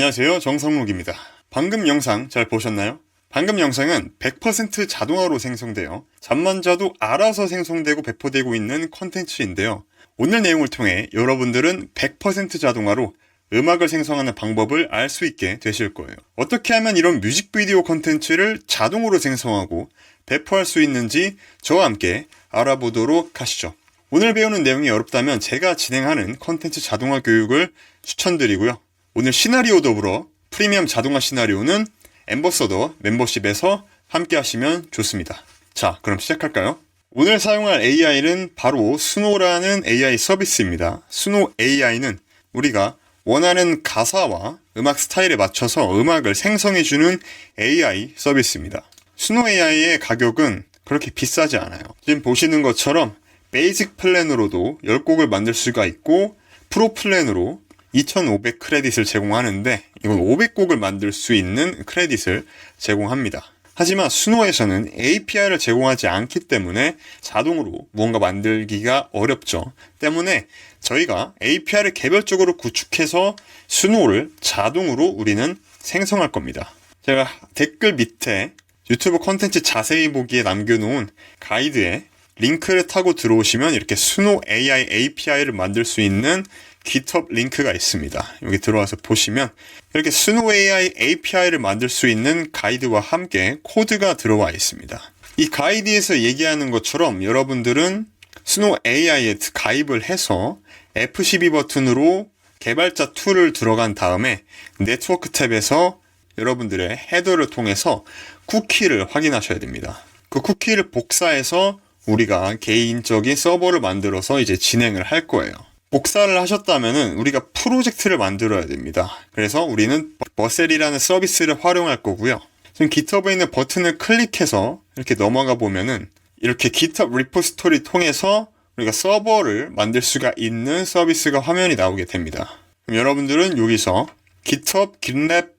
안녕하세요, 정성록입니다. 방금 영상 잘 보셨나요? 방금 영상은 100% 자동화로 생성되어 잠만 자도 알아서 생성되고 배포되고 있는 콘텐츠인데요. 오늘 내용을 통해 여러분들은 100% 자동화로 음악을 생성하는 방법을 알 수 있게 되실 거예요. 어떻게 하면 이런 뮤직비디오 콘텐츠를 자동으로 생성하고 배포할 수 있는지 저와 함께 알아보도록 하시죠. 오늘 배우는 내용이 어렵다면 제가 진행하는 콘텐츠 자동화 교육을 추천드리고요. 오늘 시나리오 더불어 프리미엄 자동화 시나리오는 앰버서더 멤버십에서 함께 하시면 좋습니다. 자, 그럼 시작할까요? 오늘 사용할 AI는 바로 수노라는 AI 서비스입니다. 수노 AI는 우리가 원하는 가사와 음악 스타일에 맞춰서 음악을 생성해주는 AI 서비스입니다. 수노 AI의 가격은 그렇게 비싸지 않아요. 지금 보시는 것처럼 베이직 플랜으로도 10곡을 만들 수가 있고 프로 플랜으로 2,500 크레딧을 제공하는데 이건 500곡을 만들 수 있는 크레딧을 제공합니다. 하지만 수노에서는 API를 제공하지 않기 때문에 자동으로 무언가 만들기가 어렵죠. 때문에 저희가 API를 개별적으로 구축해서 수노를 자동으로 우리는 생성할 겁니다. 제가 댓글 밑에 유튜브 콘텐츠 자세히 보기에 남겨놓은 가이드에 링크를 타고 들어오시면 이렇게 수노 AI API를 만들 수 있는 GitHub 링크가 있습니다. 여기 들어와서 보시면 이렇게 수노 AI API를 만들 수 있는 가이드와 함께 코드가 들어와 있습니다. 이 가이드에서 얘기하는 것처럼 여러분들은 수노 AI에 가입을 해서 F12 버튼으로 개발자 툴을 들어간 다음에 네트워크 탭에서 여러분들의 헤더를 통해서 쿠키를 확인하셔야 됩니다. 그 쿠키를 복사해서 우리가 개인적인 서버를 만들어서 이제 진행을 할 거예요. 복사를 하셨다면은 우리가 프로젝트를 만들어야 됩니다. 그래서 우리는 버셀이라는 서비스를 활용할 거고요. 지금 GitHub에 있는 버튼을 클릭해서 이렇게 넘어가 보면은 이렇게 GitHub 리포지토리 통해서 우리가 서버를 만들 수가 있는 서비스가 화면이 나오게 됩니다. 그럼 여러분들은 여기서 GitHub, GitLab,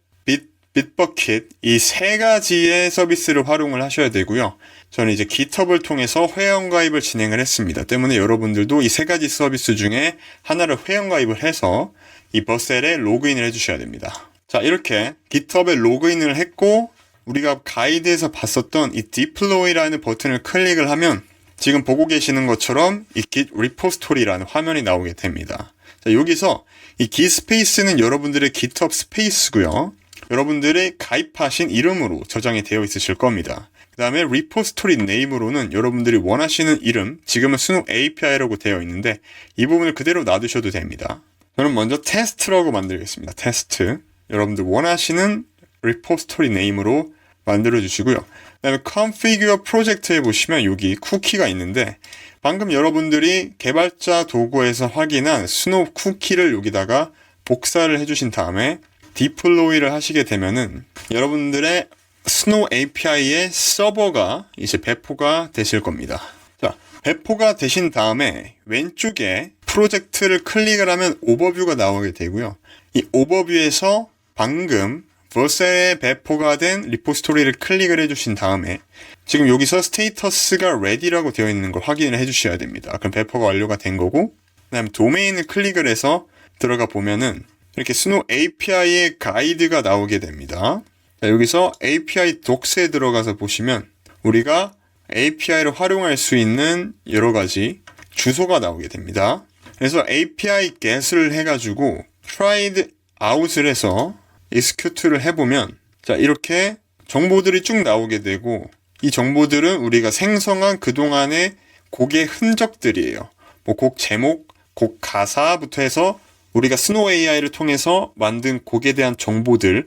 bitbucket 이 세 가지의 서비스를 활용을 하셔야 되고요. 저는 이제 GitHub을 통해서 회원가입을 진행을 했습니다. 때문에 여러분들도 이 세 가지 서비스 중에 하나를 회원가입을 해서 이 버셀에 로그인을 해주셔야 됩니다. 자, 이렇게 GitHub에 로그인을 했고 우리가 가이드에서 봤었던 이 deploy라는 버튼을 클릭을 하면 지금 보고 계시는 것처럼 이 Git repository라는 화면이 나오게 됩니다. 자, 여기서 이 Git 스페이스는 여러분들의 GitHub 스페이스고요. 여러분들의 가입하신 이름으로 저장이 되어 있으실 겁니다. 그 다음에 repository name으로는 여러분들이 원하시는 이름, 지금은 수노 API라고 되어 있는데 이 부분을 그대로 놔두셔도 됩니다. 저는 먼저 test라고 만들겠습니다. test. 여러분들 원하시는 repository name으로 만들어 주시고요. 그 다음에 configure project에 보시면 여기 쿠키가 있는데 방금 여러분들이 개발자 도구에서 확인한 수노 쿠키를 여기다가 복사를 해주신 다음에 디플로이를 하시게 되면은 여러분들의 수노 API의 서버가 이제 배포가 되실 겁니다. 자, 배포가 되신 다음에 왼쪽에 프로젝트를 클릭을 하면 오버뷰가 나오게 되고요. 이 오버뷰에서 방금 버셀에 배포가 된 리포지토리를 클릭을 해주신 다음에 지금 여기서 스테이터스가 ready라고 되어 있는 걸 확인을 해주셔야 됩니다. 그럼 배포가 완료가 된 거고 그 다음에 도메인을 클릭을 해서 들어가 보면은 이렇게 수노 API의 가이드가 나오게 됩니다. 자, 여기서 API doc스에 들어가서 보시면 우리가 API를 활용할 수 있는 여러 가지 주소가 나오게 됩니다. 그래서 API get을 해가지고 tried out을 해서 execute를 해보면 자, 이렇게 정보들이 쭉 나오게 되고 이 정보들은 우리가 생성한 그동안의 곡의 흔적들이에요. 뭐 곡 제목, 곡 가사부터 해서 우리가 수노 AI를 통해서 만든 곡에 대한 정보들을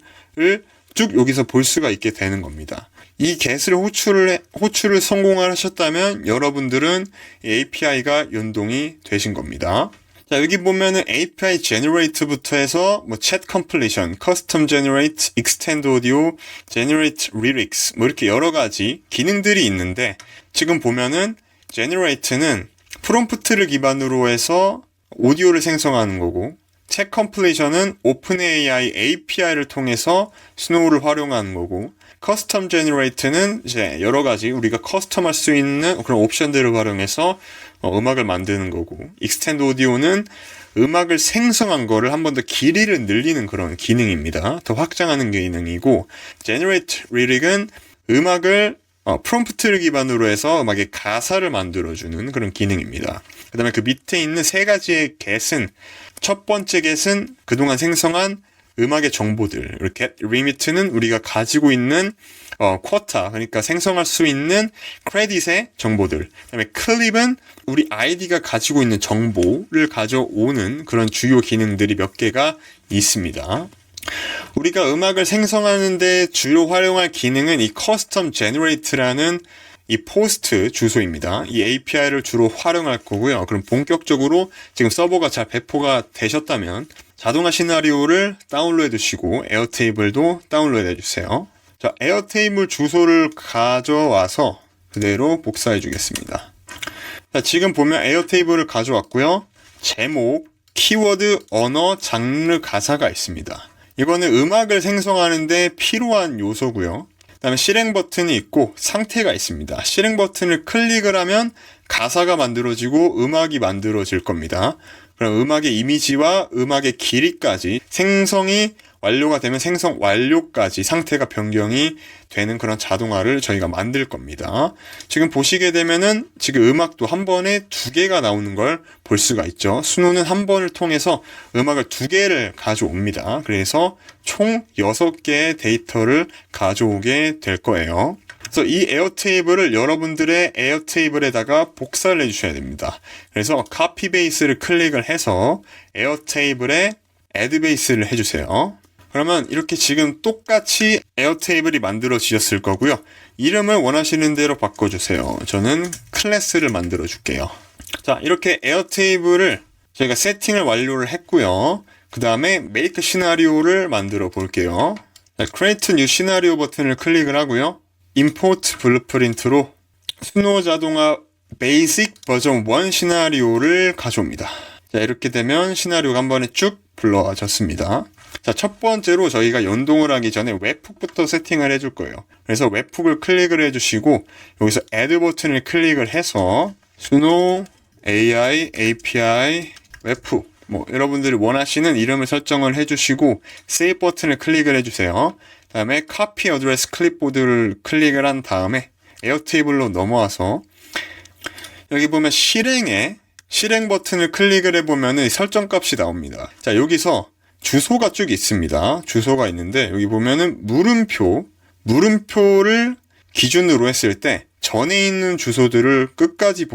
쭉 여기서 볼 수가 있게 되는 겁니다. 이 get을 호출을 성공하셨다면 여러분들은 API가 연동이 되신 겁니다. 자, 여기 보면은 API generate부터 해서 뭐 chat completion, custom generate, extend audio, generate lyrics 뭐 이렇게 여러 가지 기능들이 있는데 지금 보면은 generate는 프롬프트를 기반으로 해서 오디오를 생성하는 거고 chat completion은 OpenAI API를 통해서 스노우를 활용하는 거고 custom generate는 이제 여러 가지 우리가 커스텀할 수 있는 그런 옵션들을 활용해서 음악을 만드는 거고 extend audio는 음악을 생성한 거를 한 번 더 길이를 늘리는 그런 기능입니다. 더 확장하는 기능이고, Generate Lyric은 음악을 프롬프트를 기반으로 해서 음악의 가사를 만들어주는 그런 기능입니다. 그 다음에 그 밑에 있는 세 가지의 get은, 첫 번째 get은 그동안 생성한 음악의 정보들, 이렇게 limit는 우리가 가지고 있는 쿼타, 그러니까 생성할 수 있는 크레딧의 정보들. 그다음에 클립은 우리 아이디가 가지고 있는 정보를 가져오는 그런 주요 기능들이 몇 개가 있습니다. 우리가 음악을 생성하는데 주로 활용할 기능은 이 커스텀 제너레이트라는 이 포스트 주소입니다. 이 API를 주로 활용할 거고요. 그럼 본격적으로 지금 서버가 잘 배포가 되셨다면 자동화 시나리오를 다운로드 해두시고 에어테이블도 다운로드 해주세요. 자, 에어테이블 주소를 가져와서 그대로 복사해 주겠습니다. 자, 지금 보면 에어테이블을 가져왔고요. 제목, 키워드, 언어, 장르, 가사가 있습니다. 이거는 음악을 생성하는데 필요한 요소고요. 그 다음에 실행 버튼이 있고 상태가 있습니다. 실행 버튼을 클릭을 하면 가사가 만들어지고 음악이 만들어질 겁니다. 그럼 음악의 이미지와 음악의 길이까지 생성이 완료가 되면 생성 완료까지 상태가 변경이 되는 그런 자동화를 저희가 만들 겁니다. 지금 보시게 되면은 지금 음악도 한 번에 두 개가 나오는 걸 볼 수가 있죠. 수노는 한 번을 통해서 음악을 두 개를 가져옵니다. 그래서 총 6개의 데이터를 가져오게 될 거예요. 그래서 이 에어테이블을 여러분들의 에어테이블에다가 복사를 해주셔야 됩니다. 그래서 카피 베이스를 클릭을 해서 에어테이블에 애드 베이스를 해주세요. 그러면 이렇게 지금 똑같이 에어테이블이 만들어지셨을 거고요. 이름을 원하시는 대로 바꿔주세요. 저는 클래스를 만들어 줄게요. 자, 이렇게 에어테이블을 저희가 세팅을 완료를 했고요. 그 다음에 메이크 시나리오를 만들어 볼게요. 자, Create New 시나리오 버튼을 클릭을 하고요. Import Blueprint로 수노 자동화 베이직 버전 1 시나리오를 가져옵니다. 자, 이렇게 되면 시나리오가 한 번에 쭉 불러졌습니다. 자, 첫 번째로 저희가 연동을 하기 전에 웹훅부터 세팅을 해줄 거예요. 그래서 웹훅을 클릭을 해주시고 여기서 Add 버튼을 클릭을 해서 수노 AI API 웹훅 여러분들이 원하시는 이름을 설정을 해주시고 Save 버튼을 클릭을 해주세요. 그 다음에 Copy Address 클립보드를 클릭을 한 다음에 에어테이블로 넘어와서 여기 보면 실행 버튼을 클릭을 해보면 설정 값이 나옵니다. 자, 여기서 주소가 쭉 있습니다. 주소가 있는데 여기 보면은 물음표를 기준으로 했을 때 전에 있는 주소들을 끝까지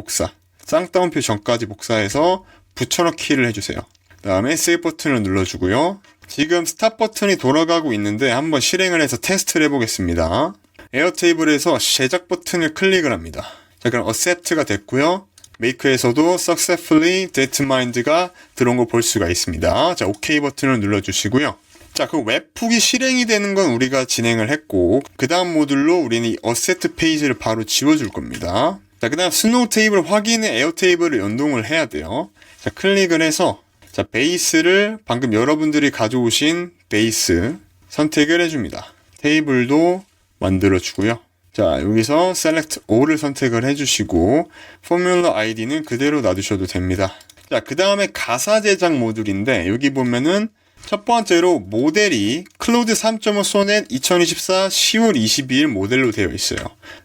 쌍따옴표 전까지 복사해서 붙여넣기를 해주세요. 그 다음에 세이브 버튼을 눌러주고요. 지금 스탑 버튼이 돌아가고 있는데 한번 실행을 해서 테스트를 해보겠습니다. 에어테이블에서 제작 버튼을 클릭을 합니다. 자, 그럼 accept가 됐고요. 메이크에서도 successfully determined가 들어온 거 볼 수가 있습니다. 자, OK 버튼을 눌러주시고요. 자, 그 웹훅이 실행이 되는 건 우리가 진행을 했고, 그 다음 모듈로 우리는 이 어세트 페이지를 바로 지워줄 겁니다. 자, 그 다음 스노우 테이블 확인에 에어 테이블을 연동을 해야 돼요. 자, 클릭을 해서, 자, 베이스를 방금 여러분들이 가져오신 베이스 선택을 해줍니다. 테이블도 만들어주고요. 자, 여기서 Select All을 선택을 해주시고 포뮬러 아이디는 그대로 놔두셔도 됩니다. 자, 그 다음에 가사 제작 모듈인데 여기 보면은 첫 번째로 모델이 클로드 3.5 소넷 2024 10월 22일 모델로 되어 있어요.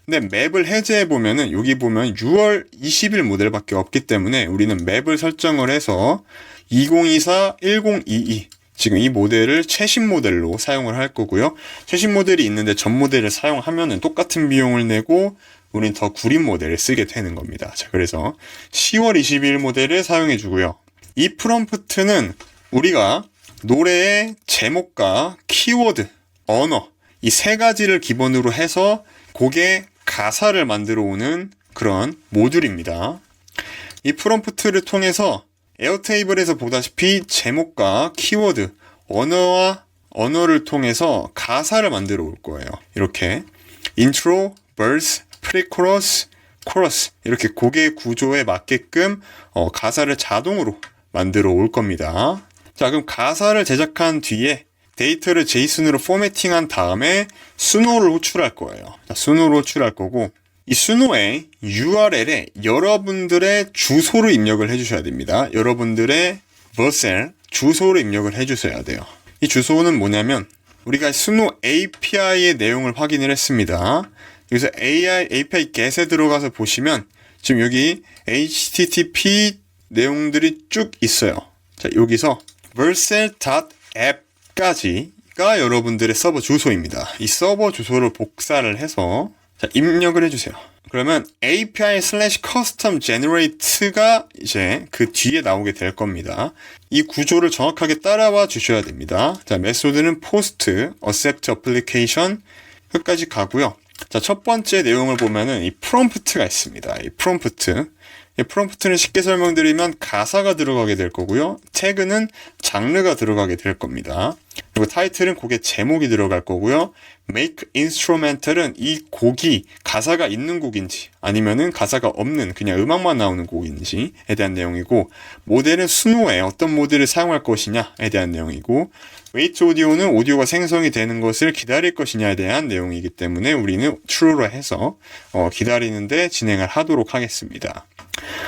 근데 맵을 해제해 보면은 여기 보면 6월 20일 모델밖에 없기 때문에 우리는 맵을 설정을 해서 2024 1022 지금 이 모델을 최신 모델로 사용을 할 거고요. 최신 모델이 있는데 전 모델을 사용하면은 똑같은 비용을 내고 우린 더 구린 모델을 쓰게 되는 겁니다. 자, 그래서 10월 22일 모델을 사용해 주고요. 이 프롬프트는 우리가 노래의 제목과 키워드, 언어 이 세 가지를 기본으로 해서 곡의 가사를 만들어 오는 그런 모듈입니다. 이 프롬프트를 통해서 에어테이블에서 보다시피 제목과 키워드, 언어를 통해서 가사를 만들어 올 거예요. 이렇게 인트로, 버스, 프리코러스, 코러스 이렇게 곡의 구조에 맞게끔 가사를 자동으로 만들어 올 겁니다. 자, 그럼 가사를 제작한 뒤에 데이터를 JSON으로 포매팅한 다음에 수노를 호출할 거예요. 자, 수노를 호출할 거고 이 수노의 URL에 여러분들의 주소를 입력을 해주셔야 됩니다. 여러분들의 vercel 주소를 입력을 해주셔야 돼요. 이 주소는 뭐냐면 우리가 스노 API의 내용을 확인을 했습니다. 여기서 API get에 들어가서 보시면 지금 여기 HTTP 내용들이 쭉 있어요. 자, 여기서 vercel.app까지가 여러분들의 서버 주소입니다. 이 서버 주소를 복사를 해서 자, 입력을 해주세요. 그러면 API/custom generate가 이제 그 뒤에 나오게 될 겁니다. 이 구조를 정확하게 따라와 주셔야 됩니다. 자, 메소드는 post accept application 끝까지 가고요. 자, 첫 번째 내용을 보면은 이 프롬프트가 있습니다. 이 프롬프트는 쉽게 설명드리면 가사가 들어가게 될 거고요. 태그는 장르가 들어가게 될 겁니다. 그리고 타이틀은 곡의 제목이 들어갈 거고요. make instrumental은 이 곡이 가사가 있는 곡인지 아니면은 가사가 없는 그냥 음악만 나오는 곡인지에 대한 내용이고, 모델은 스노우에 어떤 모델을 사용할 것이냐에 대한 내용이고, wait audio는 오디오가 생성이 되는 것을 기다릴 것이냐에 대한 내용이기 때문에 우리는 true로 해서 기다리는데 진행을 하도록 하겠습니다.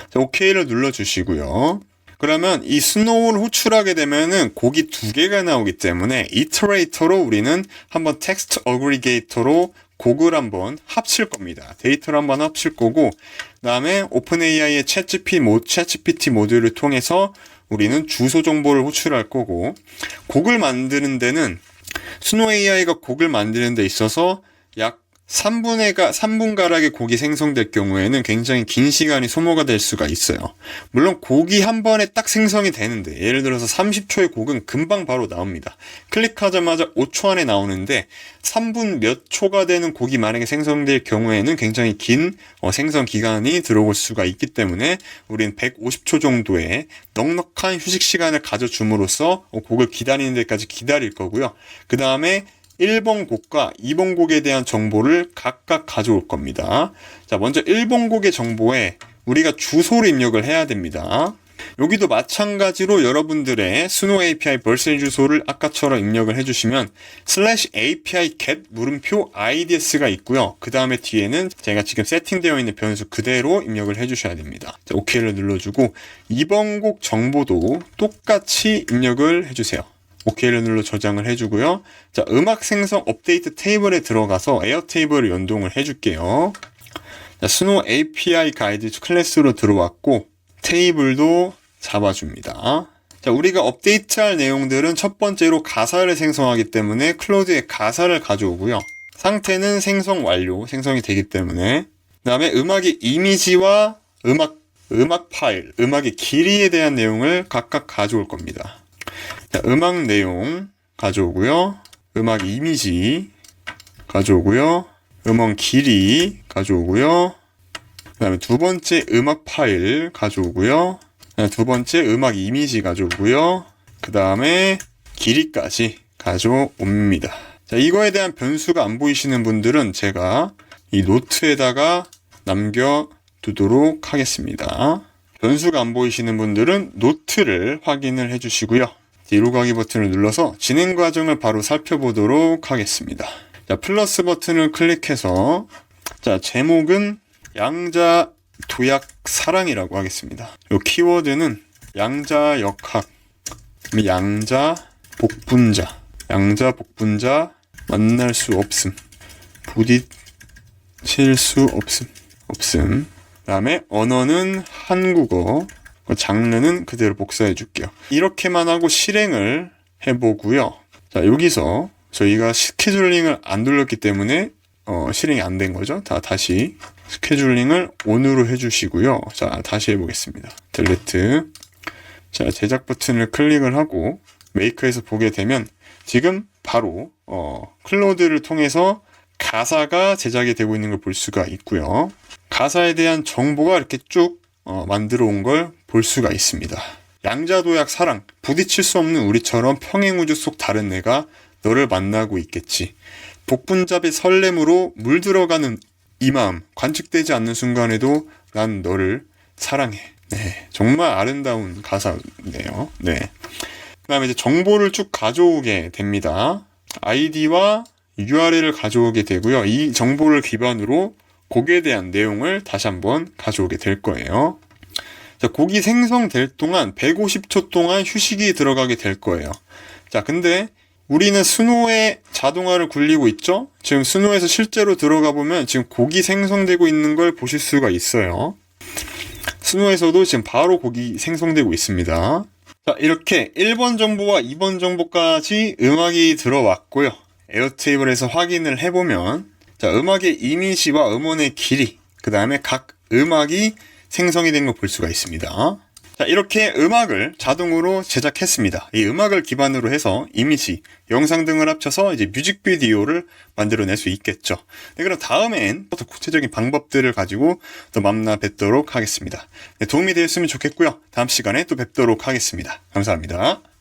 자, OK를 눌러주시고요. 그러면 이 스노우를 호출하게 되면은 곡이 두 개가 나오기 때문에 이터레이터로 우리는 한번 텍스트 어그리게이터로 곡을 한번 합칠 겁니다. 데이터를 한번 합칠 거고, 그 다음에 오픈AI의 챗GPT 모듈을 통해서 우리는 주소 정보를 호출할 거고, 곡을 만드는 데는 스노우 AI가 곡을 만드는 데 있어서 약 3분가락의 곡이 생성될 경우에는 굉장히 긴 시간이 소모가 될 수가 있어요. 물론 곡이 한 번에 딱 생성이 되는데, 예를 들어서 30초의 곡은 금방 바로 나옵니다. 클릭하자마자 5초 안에 나오는데 3분 몇 초가 되는 곡이 만약에 생성될 경우에는 굉장히 긴 생성 기간이 들어올 수가 있기 때문에 우리는 150초 정도의 넉넉한 휴식 시간을 가져줌으로써 곡을 기다리는 데까지 기다릴 거고요. 그 다음에 1번 곡과 2번 곡에 대한 정보를 각각 가져올 겁니다. 자, 먼저 1번 곡의 정보에 우리가 주소를 입력을 해야 됩니다. 여기도 마찬가지로 여러분들의 스노우 API vercel 주소를 아까처럼 입력을 해주시면 /API get 물음표 IDS가 있고요. 그 다음에 뒤에는 제가 지금 세팅되어 있는 변수 그대로 입력을 해주셔야 됩니다. 자, OK를 눌러주고 2번 곡 정보도 똑같이 입력을 해주세요. OK를 눌러 저장을 해주고요. 자, 음악 생성 업데이트 테이블에 들어가서 에어 테이블을 연동을 해줄게요. 자, 스노우 API 가이드 클래스로 들어왔고 테이블도 잡아줍니다. 자, 우리가 업데이트할 내용들은 첫 번째로 가사를 생성하기 때문에 클로드의 가사를 가져오고요. 상태는 생성 완료, 생성이 되기 때문에, 그 다음에 음악의 이미지와 음악 파일, 음악의 길이에 대한 내용을 각각 가져올 겁니다. 자, 음악 내용 가져오고요. 음악 이미지 가져오고요. 음원 길이 가져오고요. 그 다음에 두 번째 음악 파일 가져오고요. 두 번째 음악 이미지 가져오고요. 그 다음에 길이까지 가져옵니다. 자, 이거에 대한 변수가 안 보이시는 분들은 제가 이 노트에다가 남겨두도록 하겠습니다. 변수가 안 보이시는 분들은 노트를 확인을 해주시고요. 뒤로 가기 버튼을 눌러서 진행 과정을 바로 살펴보도록 하겠습니다. 자, 플러스 버튼을 클릭해서, 자, 제목은 양자 도약 사랑이라고 하겠습니다. 요 키워드는 양자 역학, 양자 복분자 만날 수 없음, 부딪힐 수 없음. 그 다음에 언어는 한국어, 장르는 그대로 복사해 줄게요. 이렇게만 하고 실행을 해보고요. 자, 여기서 저희가 스케줄링을 안 눌렀기 때문에 실행이 안 된 거죠. 다시 스케줄링을 ON으로 해주시고요. 자, 다시 해보겠습니다. 델레트. 자, 제작 버튼을 클릭을 하고 메이크에서 보게 되면 지금 바로 클로드를 통해서 가사가 제작이 되고 있는 걸 볼 수가 있고요. 가사에 대한 정보가 이렇게 쭉 만들어 온 걸 볼 수가 있습니다. 양자도약 사랑, 부딪힐 수 없는 우리처럼 평행우주 속 다른 내가 너를 만나고 있겠지. 복분잡의 설렘으로 물들어가는 이 마음, 관측되지 않는 순간에도 난 너를 사랑해. 네, 정말 아름다운 가사네요. 네. 그 다음에 이제 정보를 쭉 가져오게 됩니다. 아이디와 URL을 가져오게 되고요. 이 정보를 기반으로 곡에 대한 내용을 다시 한번 가져오게 될 거예요. 자, 곡이 생성될 동안 150초 동안 휴식이 들어가게 될 거예요. 자, 근데 우리는 스노우에 자동화를 굴리고 있죠? 지금 스노우에서 실제로 들어가 보면 지금 곡이 생성되고 있는 걸 보실 수가 있어요. 스노우에서도 지금 바로 곡이 생성되고 있습니다. 자, 이렇게 1번 정보와 2번 정보까지 음악이 들어왔고요. 에어테이블에서 확인을 해보면, 자, 음악의 이미지와 음원의 길이, 그 다음에 각 음악이 생성이 된 걸 볼 수가 있습니다. 자, 이렇게 음악을 자동으로 제작했습니다. 이 음악을 기반으로 해서 이미지, 영상 등을 합쳐서 이제 뮤직비디오를 만들어낼 수 있겠죠. 네, 그럼 다음엔 더 구체적인 방법들을 가지고 또 만나 뵙도록 하겠습니다. 네, 도움이 되었으면 좋겠고요. 다음 시간에 또 뵙도록 하겠습니다. 감사합니다.